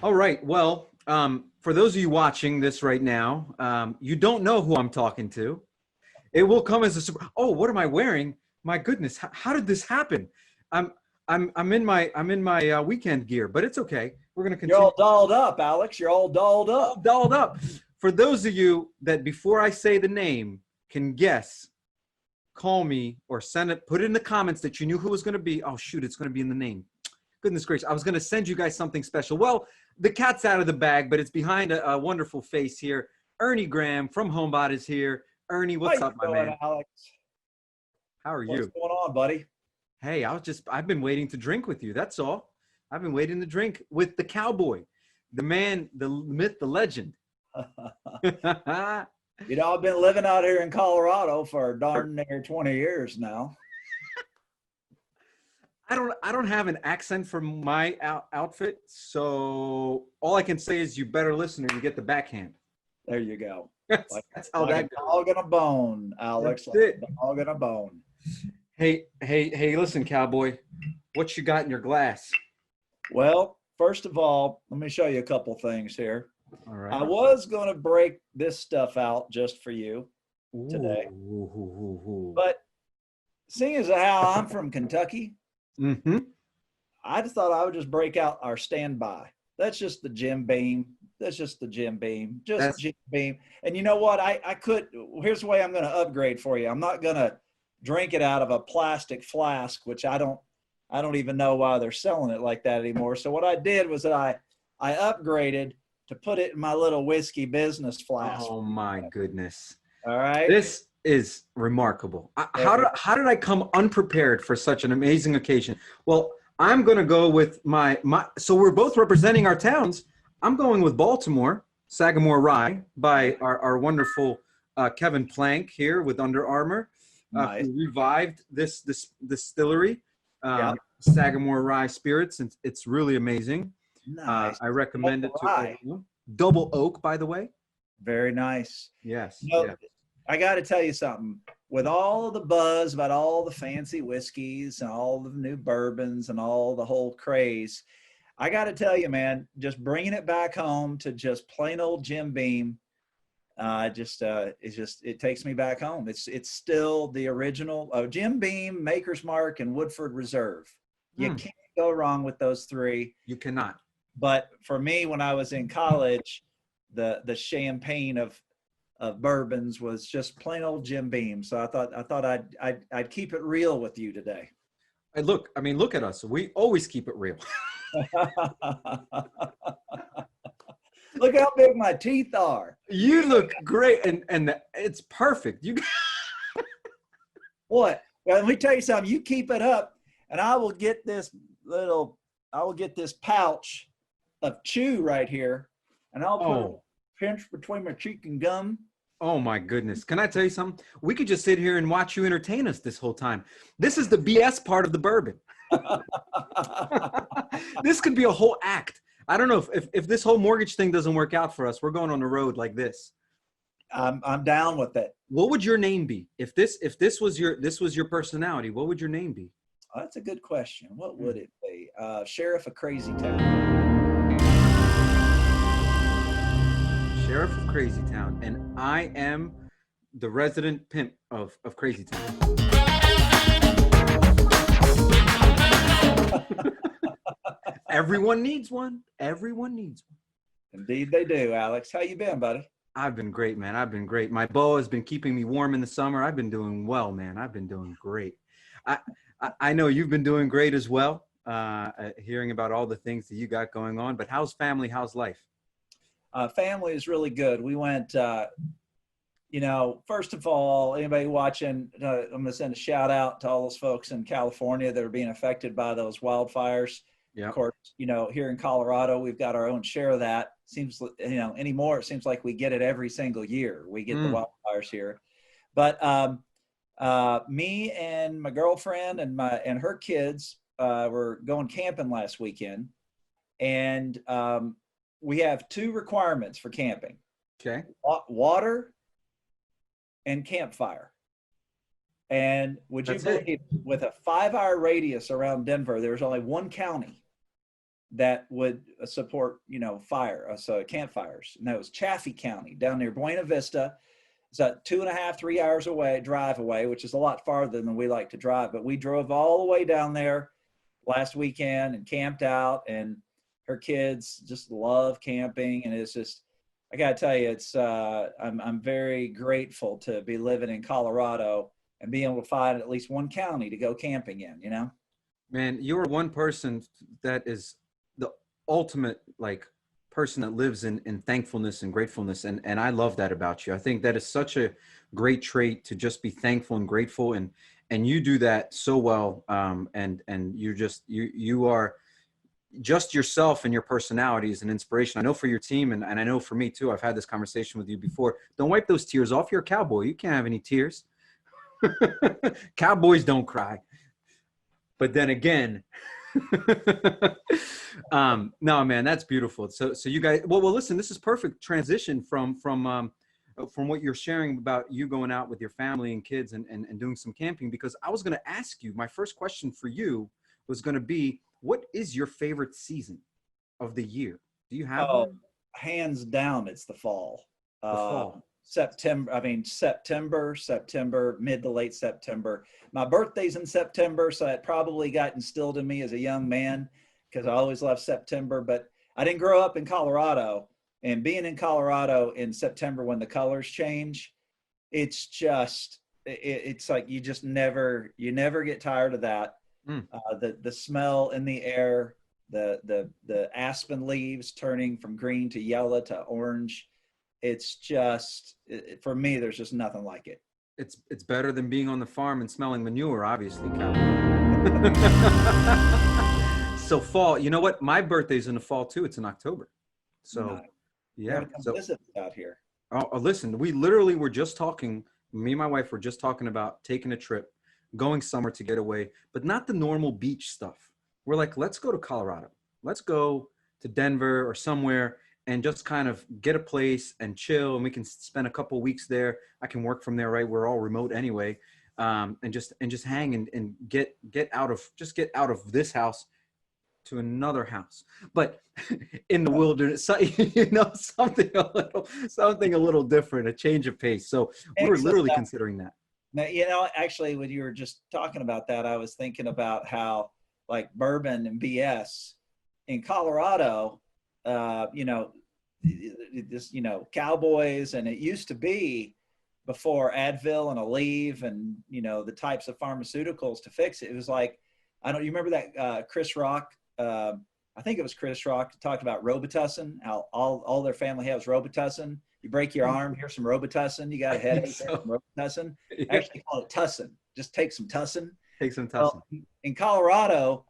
All right. Well, for those of you watching this right now, you don't know who I'm talking to. It will come as a surprise. Oh, what am I wearing? My goodness, how did this happen? I'm I'm in my weekend gear, but it's okay. We're gonna You're continue. all dolled up, Alex. You're all dolled All up. dolled up. For those of you that before I say the name can guess, call me or send it. Put it in the comments that you knew who it was gonna be. Oh shoot, it's gonna be in the name. Goodness gracious, I was going to send you guys something special. Well, the cat's out of the bag, but it's behind a wonderful face here. Ernie Graham from Homebot is here. Ernie, How what's you up, my doing, man? Alex? How are What's you? going on, buddy? Hey, I've been waiting to drink with you. That's all. I've been waiting to drink with the cowboy, the man, the myth, the legend. I've been living out here in Colorado for darn near 20 years now. I don't have an accent for my outfit, so all I can say is you better listen or you get the backhand. There you go. That's how Like that a goes. dog and a bone, Alex. That's Like it. a dog and a bone. Hey, listen, cowboy. What you got in your glass? Well, first of all, let me show you a couple things here. All right. I was going to break this stuff out just for you today, but seeing as how I'm from Kentucky, Mm-hmm. I just thought I would just break out our standby. That's just the Jim Beam. That's just the Jim Beam. Just Jim Beam. And you know what? I could. Here's the way I'm going to upgrade for you. I'm not going to drink it out of a plastic flask, which I don't even know why they're selling it like that anymore. So what I did was that I upgraded to put it in my little whiskey business flask. Oh my goodness. All right. This is remarkable. How did I come unprepared for such an amazing occasion? Well, I'm going to go with my so we're both representing our towns. I'm going with Baltimore, Sagamore Rye by our wonderful Kevin Plank here with Under Armour, Nice. who revived this distillery, Yep. Sagamore Rye Spirits, and it's really amazing. Nice. I recommend it to Rye. everyone. Double oak, by the way. Very nice. Yes. No, Yeah. I got to tell you something. With all the buzz about all the fancy whiskeys and all the new bourbons and all the whole craze, I got to tell you, man, just bringing it back home to just plain old Jim Beam, it takes me back home. It's still the original Jim Beam, Maker's Mark, and Woodford Reserve. You can't go wrong with those three. You cannot. But for me, when I was in college, the champagne of bourbons was just plain old Jim Beam. So I thought I'd keep it real with you today. Look at us. We always keep it real. Look how big my teeth are. You look great, and it's perfect. You. What? Well, let me tell you something. You keep it up, and I will get this pouch of chew right here, and I'll put a pinch between my cheek and gum. Oh my goodness. Can I tell you something? We could just sit here and watch you entertain us this whole time. This is the BS part of the bourbon. This could be a whole act. I don't know if this whole mortgage thing doesn't work out for us, we're going on the road like this. I'm down with it. What would your name be? If this was your personality, what would your name be? Oh, that's a good question. What would it be? Sheriff of Crazy Town. Sheriff of Crazy Town, and I am the resident pimp of Crazy Town. Everyone needs one. Everyone needs one. Indeed they do, Alex. How you been, buddy? I've been great, man. I've been great. My boa has been keeping me warm in the summer. I've been doing well, man. I've been doing great. I know you've been doing great as well, hearing about all the things that you got going on. But how's family? How's life? Family is really good. We went, first of all, anybody watching, I'm going to send a shout out to all those folks in California that are being affected by those wildfires. Yeah. Of course, here in Colorado, we've got our own share of that. Seems, anymore, it seems like we get it every single year. We get the wildfires here. But me and my girlfriend and her kids were going camping last weekend. And we have two requirements for camping. Okay. Water and campfire. And would you believe, with a 5-hour radius around Denver, there's only one county that would support, fire, so campfires. And that was Chaffee County down near Buena Vista. It's a 2.5, 3 hours drive away, which is a lot farther than we like to drive. But we drove all the way down there last weekend and camped out, and her kids just love camping. And it's just, I got to tell you, I'm very grateful to be living in Colorado and being able to find at least one county to go camping in, Man, you're one person that is the ultimate person that lives in thankfulness and gratefulness. And I love that about you. I think that is such a great trait, to just be thankful and grateful. And you do that so well. And you are just yourself, and your personality is an inspiration. I know for your team, and I know for me too. I've had this conversation with you before. Don't wipe those tears off. You're a cowboy. You can't have any tears. Cowboys don't cry. But then again, no, man, that's beautiful. So you guys, well, listen, this is perfect transition from what you're sharing about you going out with your family and kids and doing some camping, because I was going to ask you, my first question for you was going to be, what is your favorite season of the year? Do you have one? Hands down, it's the fall. The fall. September, mid to late September. My birthday's in September, so that probably got instilled in me as a young man, because I always loved September. But I didn't grow up in Colorado, and being in Colorado in September when the colors change, it's just, it's like you never get tired of that. The smell in the air, the aspen leaves turning from green to yellow to orange. It's just, for me, there's just nothing like it. It's better than being on the farm and smelling manure, obviously, Cal. So fall, you know what? My birthday's in the fall too. It's in October. So nice. Yeah. Come visit out here. Oh, listen, we literally were just talking, me and my wife were just talking about taking a trip, going somewhere to get away, but not the normal beach stuff. We're like, let's go to Colorado. Let's go to Denver or somewhere and just kind of get a place and chill, and we can spend a couple weeks there. I can work from there, right? We're all remote anyway. And just hang and get out of this house to another house, but in the wilderness, something a little different, a change of pace. So we were literally considering that. Now, actually, when you were just talking about that, I was thinking about how, like, Bourbon and BS in Colorado, cowboys, and it used to be, before Advil and Aleve and, the types of pharmaceuticals to fix it. It was like, you remember that Chris Rock, I think it was Chris Rock, talked about Robitussin, how all their family has Robitussin. You break your arm, here's some Robitussin. You got a headache, some Robitussin. Yeah. Actually call it Tussin. Just take some Tussin. Take some Tussin. Well, in Colorado,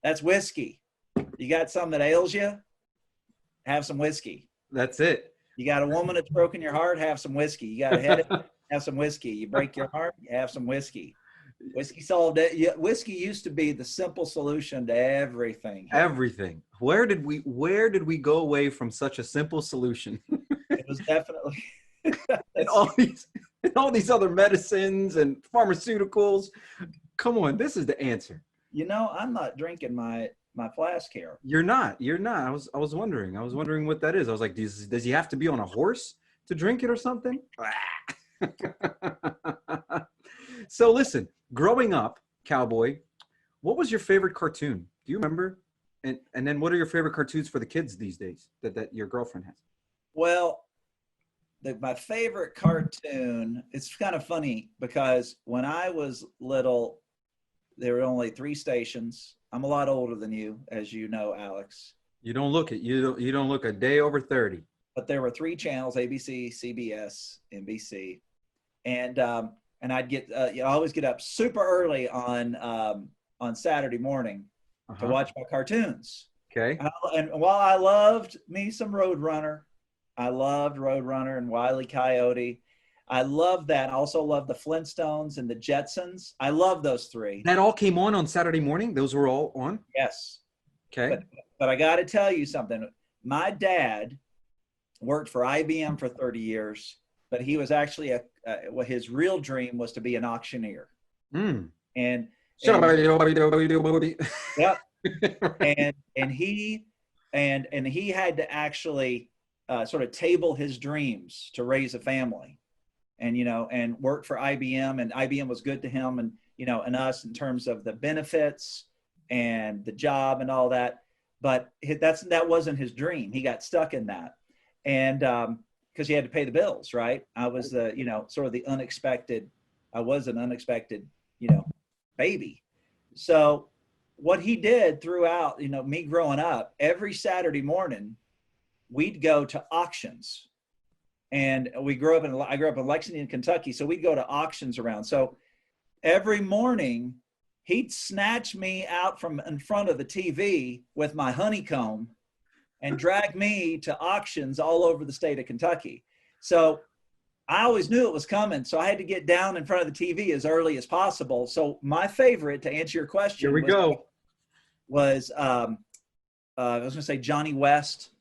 that's whiskey. You got something that ails you, have some whiskey. That's it. You got a woman that's broken your heart, have some whiskey. You got a headache, have some whiskey. You break your heart, have some whiskey. Whiskey solved it. Whiskey used to be the simple solution to everything. Everything. Where did we go away from such a simple solution? It was definitely and all these other medicines and pharmaceuticals. Come on, this is the answer. I'm not drinking my flask here. You're not. I was wondering what that is. I was like, does he have to be on a horse to drink it or something? So listen, growing up, cowboy, what was your favorite cartoon? Do you remember? And then what are your favorite cartoons for the kids these days that your girlfriend has? Well, my favorite cartoon, it's kind of funny because when I was little, there were only 3 stations. I'm a lot older than you, as you know, Alex. You don't look it. You don't look a day over 30. But there were 3 channels: ABC, CBS, NBC, and I'd always get up super early on Saturday morning to watch my cartoons. Okay. And while I loved me some Roadrunner, I loved Roadrunner and Wile E. Coyote. I love that. I also love the Flintstones and the Jetsons. I love those 3. That all came on Saturday morning? Those were all on? Yes. Okay. But I got to tell you something. My dad worked for IBM for 30 years, but he was actually his real dream was to be an auctioneer. Mm. And yep. and he had to actually sort of table his dreams to raise a family, and and work for IBM, and IBM was good to him, and and us in terms of the benefits and the job and all that. But that wasn't his dream. He got stuck in that, and because he had to pay the bills, right? I was the sort of the unexpected. I was an unexpected baby. So what he did throughout me growing up, every Saturday morning we'd go to auctions. And I grew up in Lexington, Kentucky, so we'd go to auctions around. So every morning he'd snatch me out from in front of the TV with my honeycomb and drag me to auctions all over the state of Kentucky. So I always knew it was coming, so I had to get down in front of the TV as early as possible. So my favorite, to answer your question, Here we go. Was I was going to say Johnny West.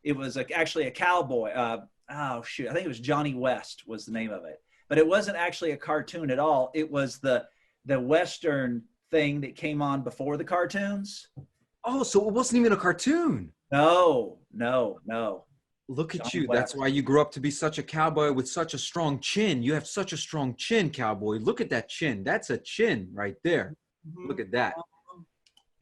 It was actually a cowboy. I think it was Johnny West was the name of it. But it wasn't actually a cartoon at all. It was the Western thing that came on before the cartoons. Oh, so it wasn't even a cartoon. No. Look at Johnny you. West. That's why you grew up to be such a cowboy with such a strong chin. You have such a strong chin, cowboy. Look at that chin. That's a chin right there. Mm-hmm. Look at that.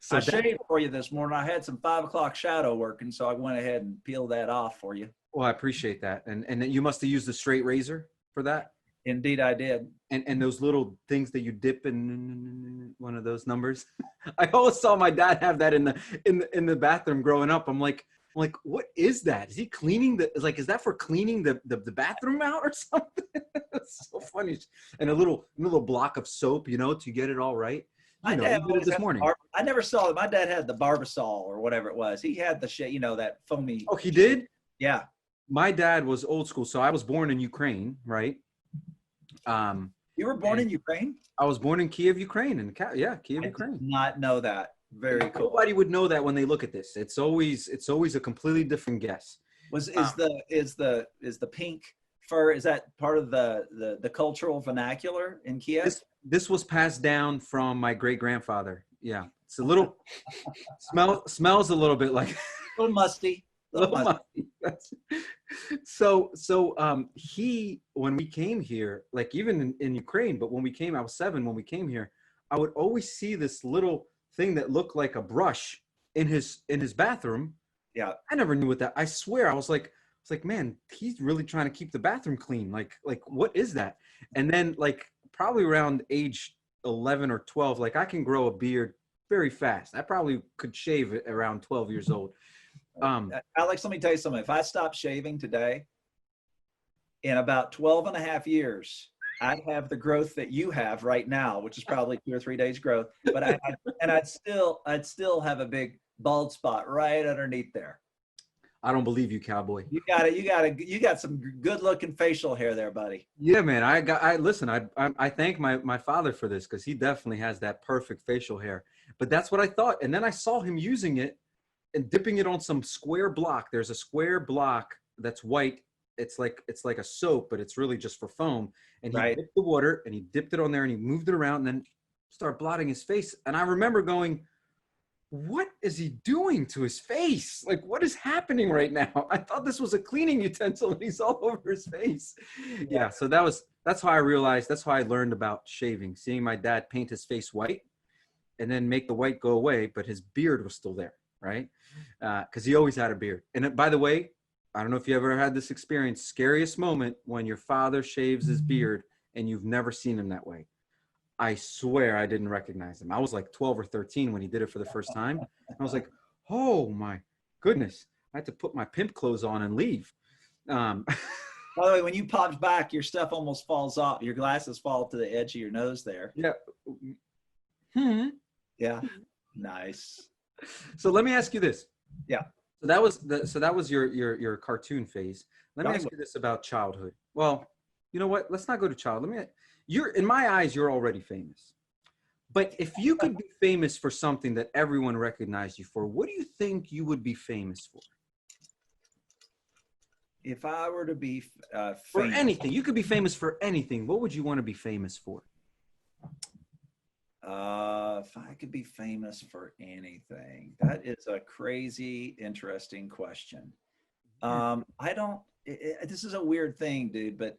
So I shaved for you this morning. I had some 5 o'clock shadow working, so I went ahead and peeled that off for you. Well, I appreciate that. And you must have used the straight razor for that? Indeed, I did. And those little things that you dip in one of those numbers. I always saw my dad have that in the bathroom growing up. I'm like, what is that? Is he cleaning is that for cleaning the bathroom out or something? It's so funny. And a little block of soap, to get it all right. My dad did it this morning. I never saw it. My dad had the Barbasol or whatever it was. He had the shit, that foamy. Oh, he did? Yeah. My dad was old school. So I was born in Ukraine, right? You were born in Ukraine? I was born in Kiev, Ukraine. Kiev, Ukraine. Did not know that. Very cool. Nobody would know that when they look at this. It's always a completely different guess. Is the pink fur, is that part of the cultural vernacular in Kiev? This was passed down from my great grandfather. Yeah, it's a little smells a little bit like a little musty. So he, when we came here, like even in Ukraine, but when we came, I was 7 when we came here, I would always see this little thing that looked like a brush in his bathroom. Yeah, I never knew what that. I swear, I was like, man, he's really trying to keep the bathroom clean. Like what is that? And then probably around age 11 or 12, I can grow a beard very fast. I probably could shave it around 12 years old. Alex, let me tell you something. If I stopped shaving today, in about 12 and a half years, I'd have the growth that you have right now, which is probably 2 or 3 days growth. But I'd still have a big bald spot right underneath there. I don't believe you, cowboy. You got some good looking facial hair there, buddy. Yeah, man. I thank my father for this, because he definitely has that perfect facial hair. But that's what I thought. And then I saw him using it and dipping it on some square block. There's a square block that's white. It's like a soap, but it's really just for foam. And he dipped the water and he dipped it on there and he moved it around and then started blotting his face. And I remember going, what is he doing to his face? What is happening right now? I thought this was a cleaning utensil and he's all over his face. Yeah. So that's how I realized, that's how I learned about shaving, seeing my dad paint his face white and then make the white go away, but his beard was still there. Right? Because he always had a beard. And by the way, I don't know if you ever had this experience, scariest moment when your father shaves his beard and you've never seen him that way. I swear I didn't recognize him. I was like 12 or 13 when he did it for the first time. I was like, oh my goodness. I had to put my pimp clothes on and leave. By the way, when you popped back, your stuff almost falls off. Your glasses fall to the edge of your nose there. Yeah. Yeah. Nice. So let me ask you this. Yeah. So that was your cartoon phase. Let me ask you this about childhood. Well, you know what? Let's not go to childhood. You're, in my eyes, you're already famous. But if you could be famous for something that everyone recognized you for, what do you think you would be famous for? If I were to be for anything, you could be famous for anything. What would you want to be famous for? If I could be famous for anything, that is a crazy, interesting question. I don't. This is a weird thing, dude. But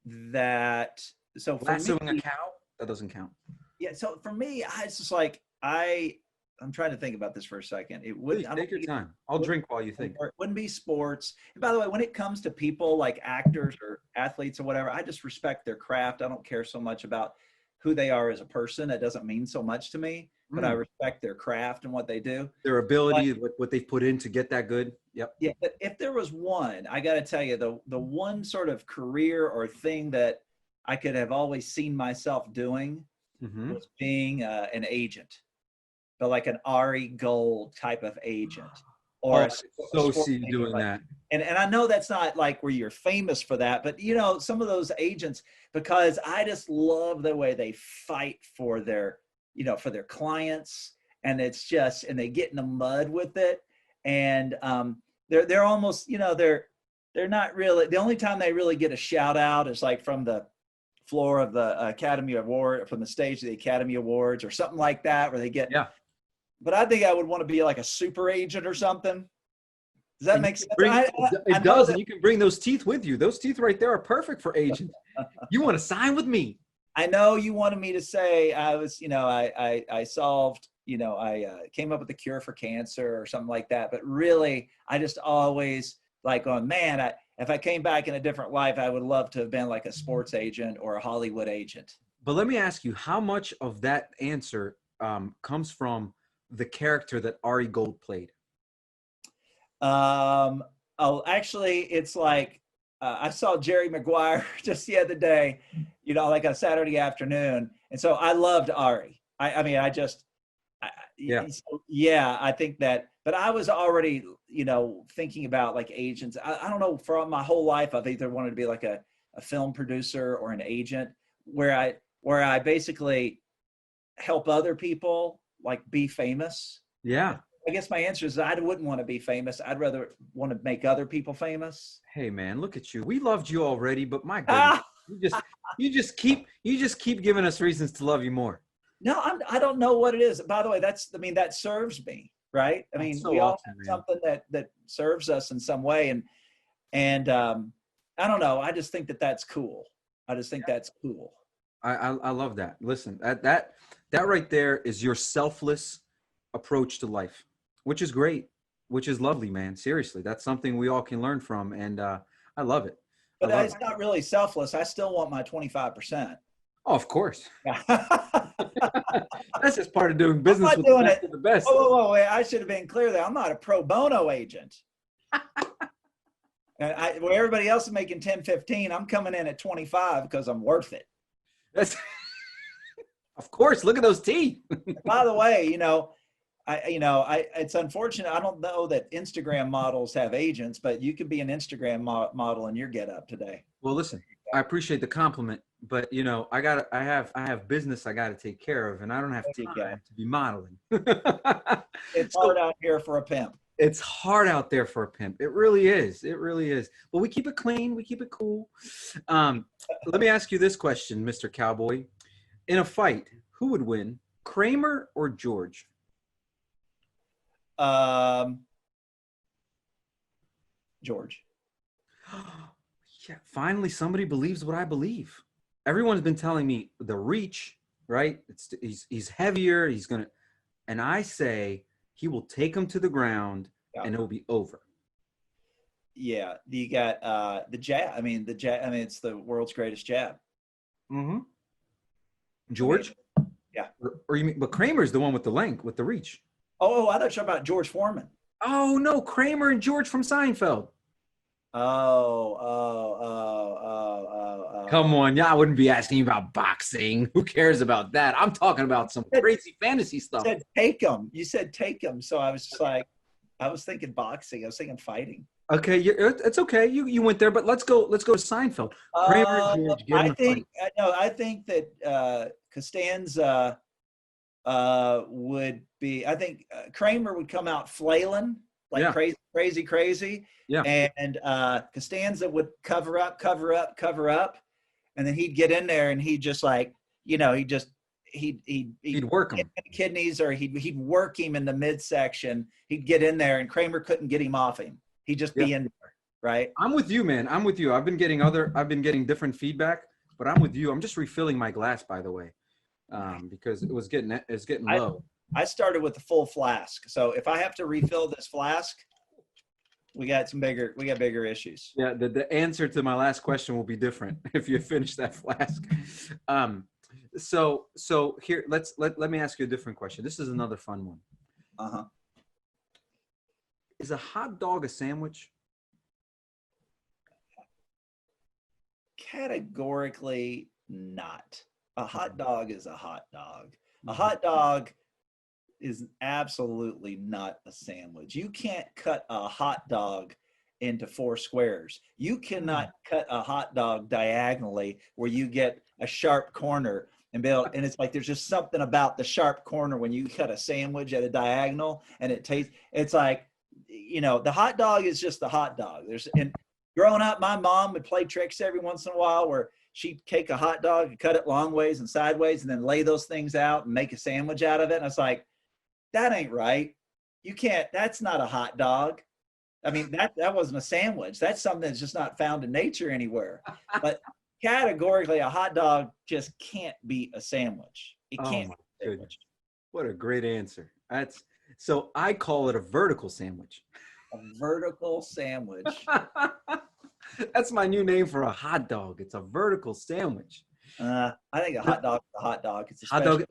that. So for me, Lassoing a cow? That doesn't count. yeah. So for me, it's just like I'm trying to think about this for a second. It would. Please take your time. I'll drink while you think. It wouldn't be sports. And by the way, when it comes to people like actors or athletes or whatever, I just respect their craft. I don't care so much about who they are as a person. That doesn't mean so much to me, but I respect their craft and what they do. Their ability, what they've put in to get that good. Yep. Yeah. But if there was one, I got to tell you, the one sort of career or thing that I could have always seen myself doing was being an agent, but like an Ari Gold type of agent. Or so see you doing that. And I know that's not like where you're famous for that, but you know, some of those agents, because I just love the way they fight for their, you know, for their clients, and it's just, and they get in the mud with it. And they're almost, you know, they're not really, the only time they really get a shout out is like from the floor of the Academy Award, from the stage of the Academy Awards or something like that, where they get, but I think I would want to be like a super agent or something. Does that make sense? It does, and you can bring those teeth with you. Those teeth right there are perfect for agents. You want to sign with me? I know you wanted me to say I was, you know, I solved, you know, I came up with a cure for cancer or something like that. But really, I just always like going, man, if I came back in a different life, I would love to have been like a sports agent or a Hollywood agent. But let me ask you, how much of that answer comes from the character that Ari Gold played? Actually, it's like I saw Jerry Maguire just the other day, you know, like a Saturday afternoon, and so I loved Ari. I mean, I think that, but I was already, you know, thinking about like agents. I don't know, for my whole life, I've either wanted to be like a film producer or an agent, where I basically help other people like be famous. Yeah. I guess my answer is I wouldn't want to be famous. I'd rather want to make other people famous. Hey man, look at you. We loved you already, but my goodness, you just keep giving us reasons to love you more. No, I don't know what it is. By the way, that serves me, right? I mean, so we all awesome, have something that serves us in some way, and I don't know. I just think that's cool. I just think that's cool. I love that. Listen, that right there is your selfless approach to life, which is great, which is lovely, man. Seriously, that's something we all can learn from, and I love it. But it's not really selfless. I still want my 25%. Oh, of course. That's just part of doing business with the best. Oh, wait, I should have been clear there. I'm not a pro bono agent. And where everybody else is making 10, 15, I'm coming in at 25 because I'm worth it. Of course. Look at those teeth. By the way, it's unfortunate. I don't know that Instagram models have agents, but you could be an Instagram model in your get up today. Well, listen, I appreciate the compliment, but you know, I have business I got to take care of, and I don't have time to be modeling. It's hard out here for a pimp. It's hard out there for a pimp. It really is. It really is. But we keep it clean. We keep it cool. Let me ask you this question, Mr. Cowboy. In a fight, who would win, Kramer or George? George. Yeah, finally somebody believes what I believe. Everyone's been telling me the reach, right? He's heavier. And I say he will take him to the ground and it will be over. Yeah, you got the jab. I mean, it's the world's greatest jab. Mm-hmm. George? Yeah. Or you mean, but Kramer's the one with the length, with the reach. Oh, I thought you were talking about George Foreman. Oh no, Kramer and George from Seinfeld. Oh. Come on, yeah, I wouldn't be asking you about boxing. Who cares about that? I'm talking about some crazy fantasy stuff. You said take him. You said take him. So I was just like, I was thinking boxing. I was thinking fighting. Okay, it's okay. You went there, but let's go to Seinfeld. Kramer and George, I think that Costanza would be. I think Kramer would come out flailing like crazy. Yeah. And Costanza would cover up, and then he'd get in there and he'd just like, He'd work him. Kidneys, or he'd work him in the midsection. He'd get in there, and Kramer couldn't get him off him. He'd just be in there, right? I'm with you, man. I'm with you. I've been getting different feedback, but I'm with you. I'm just refilling my glass, by the way, because it's getting low. I started with the full flask, so if I have to refill this flask, we got bigger issues. Yeah, the answer to my last question will be different if you finish that flask. So here, let me ask you a different question. This is another fun one. Uh-huh. Is a hot dog a sandwich? Categorically not. A hot dog is a hot dog. A hot dog is absolutely not a sandwich. You can't cut a hot dog into 4 squares. You cannot cut a hot dog diagonally where you get a sharp corner and and it's like there's just something about the sharp corner when you cut a sandwich at a diagonal, and it's like, you know, the hot dog is just the hot dog. And growing up, my mom would play tricks every once in a while where she'd take a hot dog and cut it long ways and sideways and then lay those things out and make a sandwich out of it. And I was like, that ain't right. You can't, that's not a hot dog. I mean, that wasn't a sandwich. That's something that's just not found in nature anywhere. But categorically, a hot dog just can't be a sandwich. It can't be a sandwich. What a great answer. So I call it a vertical sandwich. A vertical sandwich. That's my new name for a hot dog. It's a vertical sandwich. I think a hot dog is a hot dog. It's a hot dog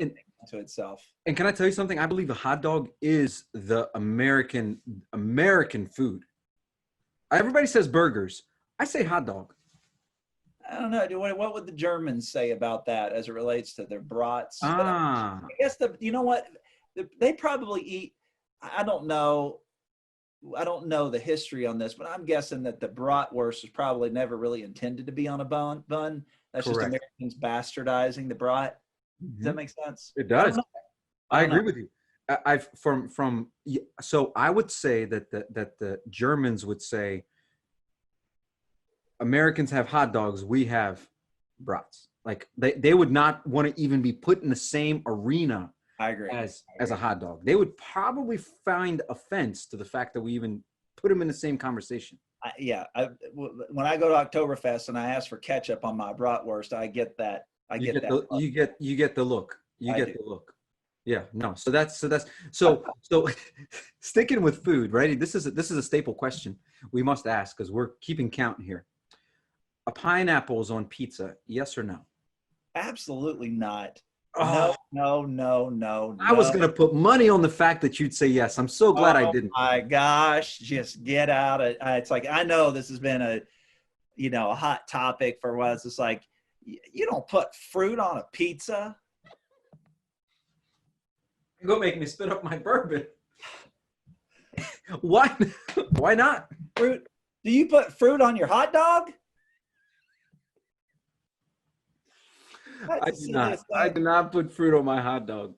to itself. And can I tell you something? I believe a hot dog is the American food. Everybody says burgers. I say hot dog. I don't know. What would the Germans say about that as it relates to their brats? I guess you know what? They probably eat. I don't know the history on this, but I'm guessing that the bratwurst was probably never really intended to be on a bun. That's Correct. just Americans bastardizing the brat. Does that make sense? It does. I agree with you. So I would say that the Germans would say Americans have hot dogs, we have brats. Like they would not want to even be put in the same arena. I agree. As a hot dog. They would probably find offense to the fact that we even put them in the same conversation. When I go to Oktoberfest and I ask for ketchup on my bratwurst, I get that. You get the look. You get the look. Yeah, no. So sticking with food, right? This is a staple question we must ask because we're keeping count here. A pineapple's on pizza, yes or no? Absolutely not. Oh, No. I was going to put money on the fact that you'd say yes. I'm so glad I didn't. Oh my gosh, just get out of it's like, I know this has been a hot topic for a while. It's just like, you don't put fruit on a pizza. Go make me spit up my bourbon. Why not? Fruit? Do you put fruit on your hot dog? I do not put fruit on my hot dog.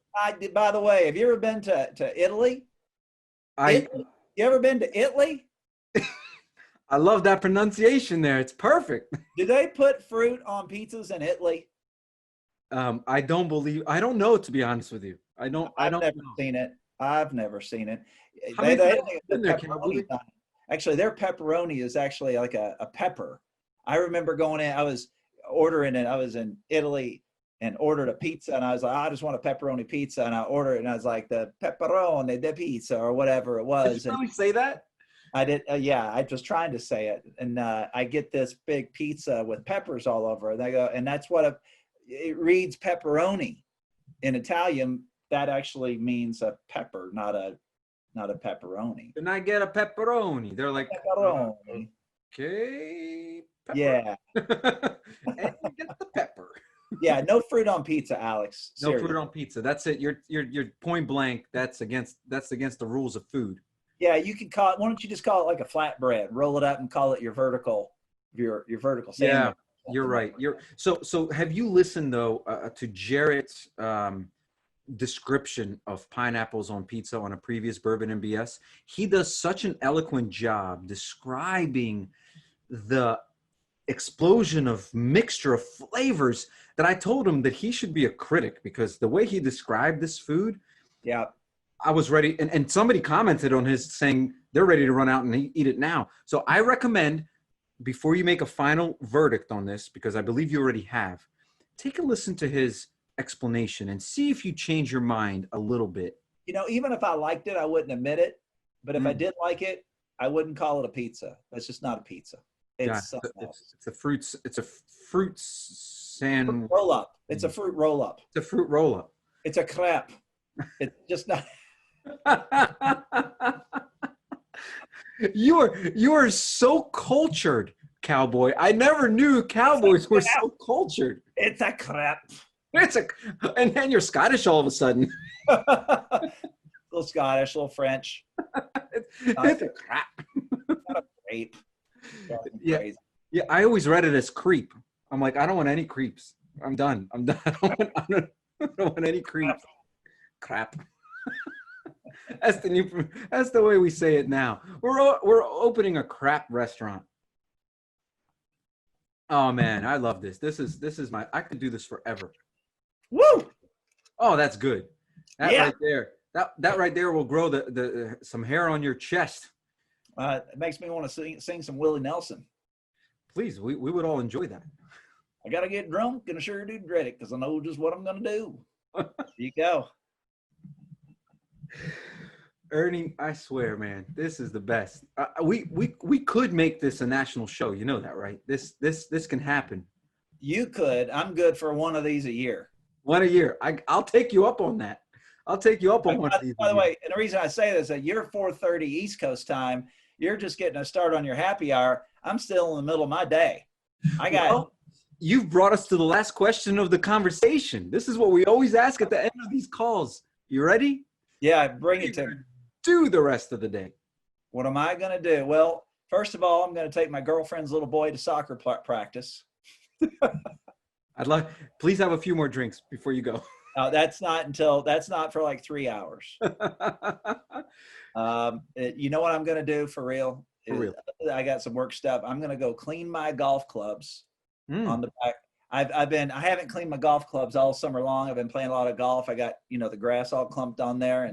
By the way, have you ever been to Italy? You ever been to Italy? I love that pronunciation there. It's perfect. Do they put fruit on pizzas in Italy? I don't know, to be honest with you. I've never seen it. I've never seen it. Actually, their pepperoni is actually like a pepper. I remember going in, I was ordering it. I was in Italy and ordered a pizza, and I was like, I just want a pepperoni pizza, and I ordered it, and I was like, the pepperoni de pizza or whatever it was. Did you really say that? I did. Yeah, I was trying to say it, and I get this big pizza with peppers all over it. And I go, and that's what it reads pepperoni in Italian. That actually means a pepper, not a pepperoni. Can I get a pepperoni? They're like, pepperoni. Okay. Pepper. Yeah. And get the pepper. Yeah, no fruit on pizza, Alex. Seriously. No fruit on pizza. That's it. You're point blank. That's against the rules of food. Yeah, you can call it. Why don't you just call it like a flatbread? Roll it up and call it your vertical sandwich. Yeah, you're right. So have you listened though to Jarrett's description of pineapples on pizza on a previous Bourbon and BS? He does such an eloquent job describing explosion of mixture of flavors that I told him that he should be a critic, because the way he described this food, Yeah. I was ready. And somebody commented on his saying they're ready to run out and eat it now. So I recommend, before you make a final verdict on this, because I believe you already have, take a listen to his explanation and see if you change your mind a little bit. You know, even if I liked it, I wouldn't admit it. But if I did like it, I wouldn't call it a pizza. That's just not a pizza. It's something else. It's a fruit sandwich. Roll up. It's a fruit roll up. It's a fruit roll up. It's a crepe. It's just not. You are so cultured, cowboy. I never knew cowboys were so cultured. It's a crepe. And then you're Scottish all of a sudden. A little Scottish, a little French. It's a crap. Not a crepe. Yeah. Crazy. Yeah, I always read it as creep. I'm like, I don't want any creeps. I'm done. I don't want any creeps. Crap. That's the way we say it now. We're opening a crap restaurant. Oh man, I love this. This is I could do this forever. Woo! Oh, that's good. That Yeah. right there. That right there will grow the some hair on your chest. It makes me want to sing some Willie Nelson. Please, we would all enjoy that. I got to get drunk and I sure do dread it because I know just what I'm going to do. There you go. Ernie, I swear, man, this is the best. We could make this a national show. You know that, right? This can happen. You could. I'm good for one of these a year. One a year. I'll take you up on that. I'll take you up on one of these. By the way, and the reason I say this is that you're 4:30 East Coast time. You're just getting a start on your happy hour. I'm still in the middle of my day. You've brought us to the last question of the conversation. This is what we always ask at the end of these calls. You ready? Yeah, bring it to me. Do the rest of the day. What am I going to do? Well, first of all, I'm going to take my girlfriend's little boy to soccer practice. Please have a few more drinks before you go. That's not for like 3 hours. You know what I'm going to do for real? I got some work stuff. I'm going to go clean my golf clubs on the back. I haven't cleaned my golf clubs all summer long. I've been playing a lot of golf. I got, the grass all clumped on there,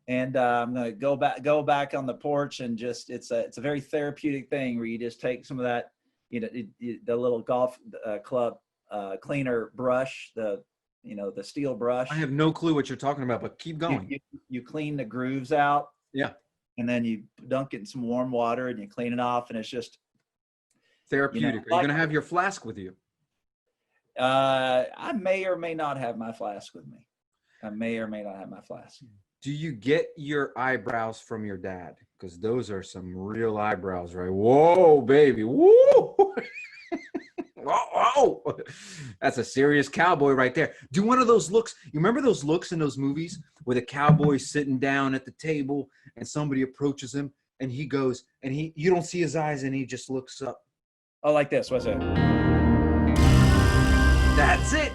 and I'm going to go back on the porch and just, it's a very therapeutic thing where you just take some of that, the little golf club cleaner brush, the steel brush. I have no clue what you're talking about, but keep going. You clean the grooves out. Yeah. And then you dunk it in some warm water and you clean it off, and it's just therapeutic. Are you going to have your flask with you? I may or may not have my flask with me. I may or may not have my flask. Do you get your eyebrows from your dad? Because those are some real eyebrows, right? Whoa, baby. Whoa. Whoa. That's a serious cowboy right there. Do one of those looks. You remember those looks in those movies where the cowboy's sitting down at the table and somebody approaches him and he goes and you don't see his eyes and he just looks up. Oh, like this. What's it? That's it.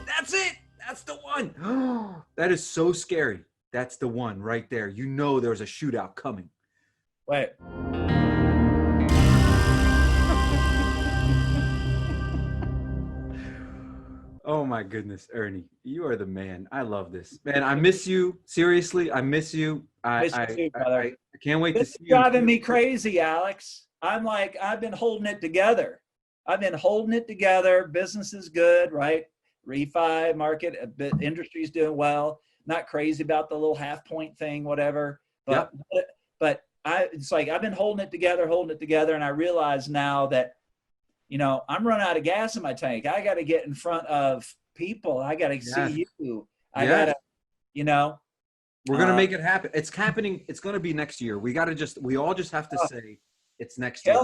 That's the one. That is so scary. That's the one right there. You know there's a shootout coming. Wait. Oh my goodness, Ernie, you are the man. I love this, man. I miss you. Seriously, I miss you. I can't wait to see you. It's driving me crazy, Alex. I've been holding it together. Business is good, right? Refi market, industry's doing well. Not crazy about the little half point thing, whatever. But it's like I've been holding it together, and I realize now that I'm running out of gas in my tank. I got to get in front of people. I got to see you. I got to, We're going to make it happen. It's happening. It's going to be next year. We all just have to say it's next year.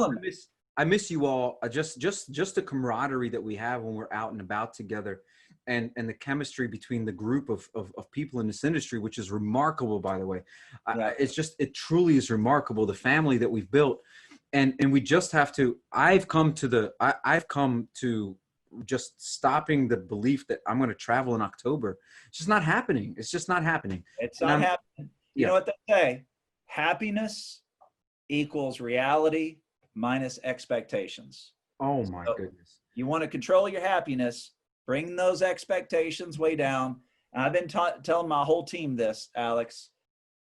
I miss you all. Just the camaraderie that we have when we're out and about together, and the chemistry between the group of people in this industry, which is remarkable, by the way. It truly is remarkable, the family that we've built. And we just have to, I've come to just stopping the belief that I'm going to travel in October. It's just not happening. It's not happening. You know what they say? Happiness equals reality minus expectations. Oh my So goodness. you want to control your happiness, bring those expectations way down. And I've been telling my whole team this, Alex.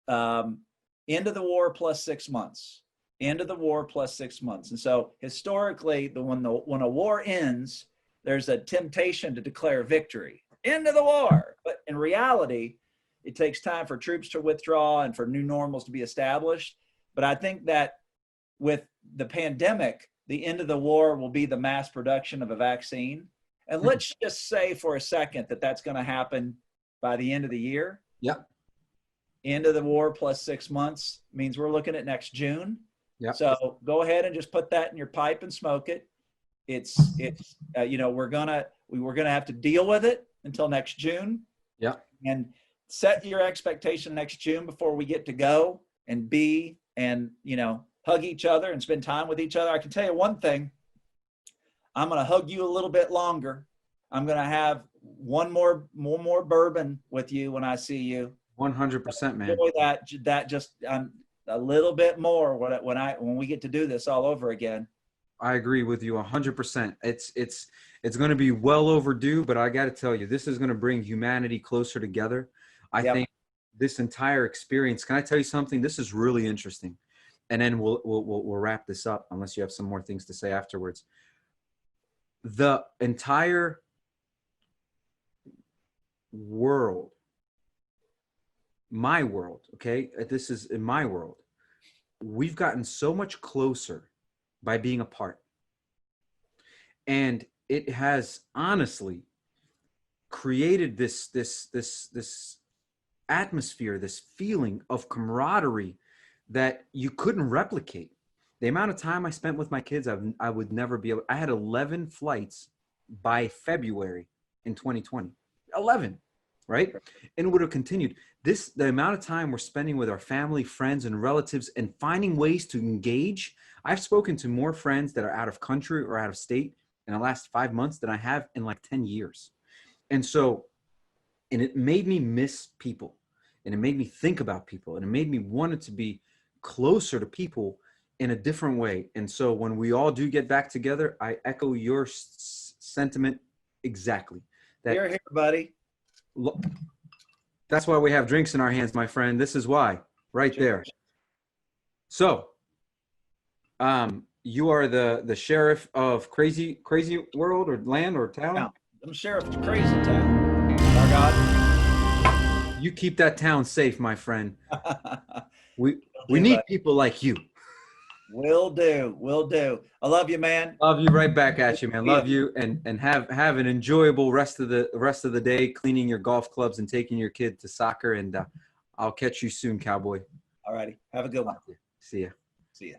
End of the war plus 6 months. End of the war plus 6 months. And so historically, when a war ends, there's a temptation to declare victory. End of the war. But in reality, it takes time for troops to withdraw and for new normals to be established. But I think that with the pandemic, the end of the war will be the mass production of a vaccine. And let's just say for a second that that's going to happen by the end of the year. Yep. End of the war plus 6 months means we're looking at next June. Yep. So go ahead and just put that in your pipe and smoke it. It's we're gonna have to deal with it until next June. Yeah. And set your expectation next June before we get to go and be and hug each other and spend time with each other. I can tell you one thing. I'm gonna hug you a little bit longer. I'm gonna have one more bourbon with you when I see you. 100%, man. Enjoy that just a little bit more when we get to do this all over again. I agree with you 100%. It's going to be well overdue, but I got to tell you, this is going to bring humanity closer together. I think this entire experience. Can I tell you something? This is really interesting, and then we'll wrap this up unless you have some more things to say afterwards. The entire world, my world, okay? This is in my world. We've gotten so much closer by being apart. And it has honestly created this atmosphere, this feeling of camaraderie that you couldn't replicate. The amount of time I spent with my kids, I would never be able. I had 11 flights by February in 2020. 11, right? And it would have continued. The amount of time we're spending with our family, friends, and relatives and finding ways to engage. I've spoken to more friends that are out of country or out of state in the last 5 months than I have in like 10 years. And it made me miss people, and it made me think about people, and it made me want it to be closer to people in a different way. And so when we all do get back together, I echo your sentiment exactly. Here, buddy. Look, that's why we have drinks in our hands, my friend. This is why, right there. So, you are the sheriff of crazy world or land or town? I'm sheriff of crazy town. Our God. You keep that town safe, my friend. We need people like you. Will do. I love you, man. Love you right back at you, man. Love you, and have an enjoyable rest of the day, cleaning your golf clubs and taking your kid to soccer. And I'll catch you soon, cowboy. All righty. Have a good one. See ya. See ya.